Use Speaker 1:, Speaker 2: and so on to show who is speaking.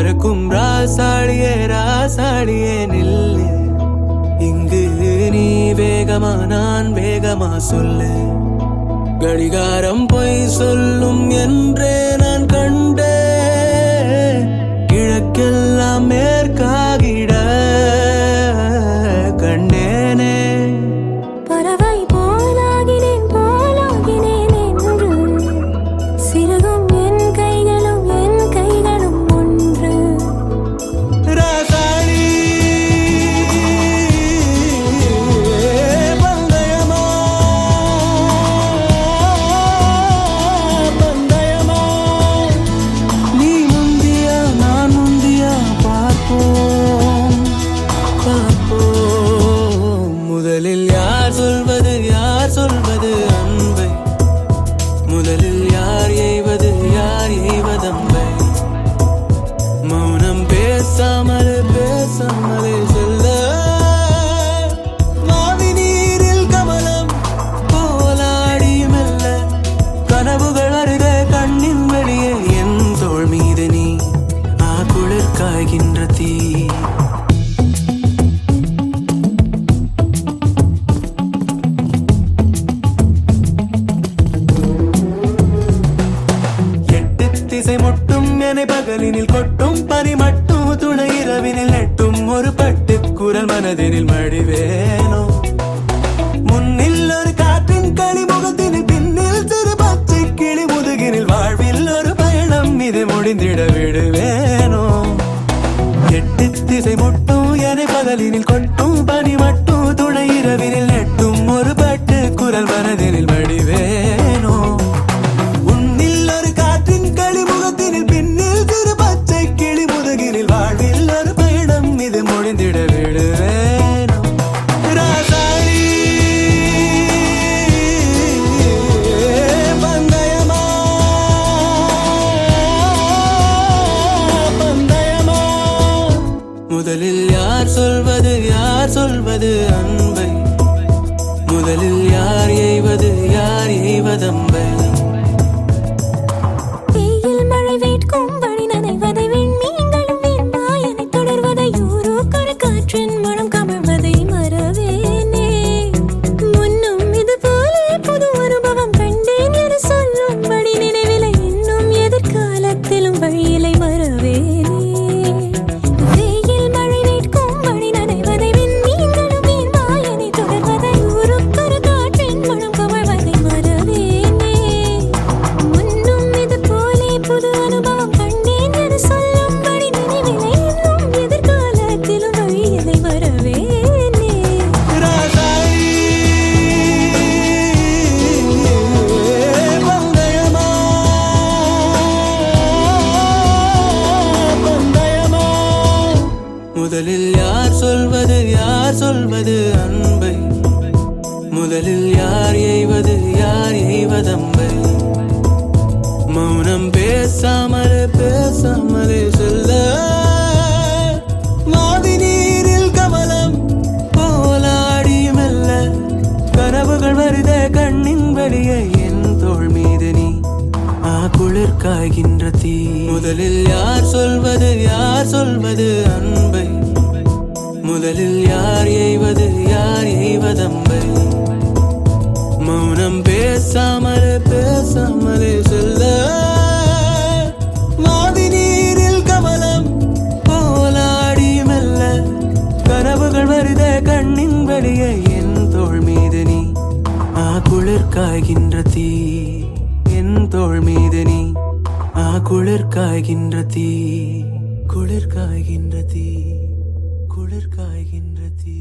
Speaker 1: மறக்கும் ராசாளியே ராசாளியே நில்லு. இங்கு நீ வேகமா நான் வேகமா சொல்லு. கடிகாரம் பொய் சொல்லும் என்றே நான் கண்டே. கிழக்கெல்லாம் மேற்காகிட கண்டேனே.
Speaker 2: பறவை போலாகினேன் போலாகினேன் என்று சிறகும் என் கைகளும் ஒன்று.
Speaker 1: ராசாளி பந்தயமா பந்தயமா. நீ முந்தியா நான் முந்தியா பார்ப்போம் பார்ப்போம். முதலில் யார் சொல்வது அன்பை? முதலில் யார் எய்வதம்பை? மௌனம் பேசாமலே செல்ல. மாவி நீரில் கமலம் போலாடி மெல்ல. கனவுகள் அருக கண்ணின் வெளியே என் தோள் மீது நீ குளிர் காய்கின்ற தீ. திசை முட்டும் என பகலினில் கொட்டும் பனி மட்டும் துணை இரவினில் நெட்டும் ஒரு பட்டு குரல் மனதினில் மடிவேனோ. முன்னில் ஒரு காற்றின் களி முகத்தினில் பின்னில் சிறு பச்சை கிளி முதுகினில் வாழ்வில் ஒரு பயணம் இது முடிந்திட விடுவேனோ. எட்டு திசை முட்டும் என பகலினில் கொட்டும் பனி மட்டும் துணை இரவினில் நெட்டும் ஒரு பட்டு குரல் மனதினில் மடிவேனோ. வாழ்வில் ஒரு பயணம் இது முடிந்திட விடுவேனோ. ராசாளி பந்தயமா பந்தயமா. முதலில் யார் சொல்வது அன்பை? முதலில் யார் எய்வதம்பை?
Speaker 2: வெயில் மழை வேட்கும் வழி நனைவதை விண்மீன்களும் வெண்மாயனை தொடர்வதை யூரோக்கொரு காற்றின் மனம் கமழ்வதை மறவேனே. முன்னும் இது போலே புது அனுபவம் கண்டேன் என சொல்லும்படி நினைவிலை. இன்னும் எதிர்காலத்திலும் வழியிலை மறவேனே. வெயில் மழை வேட்கும் வழி நனைவதை விண்மீன்களும் வெண்மாயனை தொடர்வதை யூரோக்கொரு காற்றின் மனம் கமழ்வதை மறவேனே. முன்னும் இது போலே புது அனுபவம் கண்டேன் என சொல்லும்படி நினைவிலை. இன்னும் எதிர்காலத்திலும் வழியிலை மறவேனே.
Speaker 1: ராசாளி பந்தயமா பந்தயமா. முதலில் யார் சொல்வது அன்பை? முதலில் யார் எய்வதம்பை? மௌனம் பேசாமலே செல்ல. மாவி நீரில் கமலம் போலாடி மெல்ல. கனவுகள் வருத கண்ணின் வெளியே என் தோள் மீது நீ குளிர் காய்கின்ற தீ. முதலில் யார் சொல்வது அன்பை? முதலில் யார் எய்வதம்பை? மௌனம் பேசாமலே செல்ல. மாவி நீரில் கமலம் போலாடி மெல்ல. கனவுகள் வருத கண்ணின் வெளியே என் தோள் மீது நீ குளிர் காய்கின்ற தீ. என் தோள் மீது நீ குளிர் காய்கின்ற தீ. குளிர் காய்கின்ற தீ. குளிர் காய்கின்ற தீ.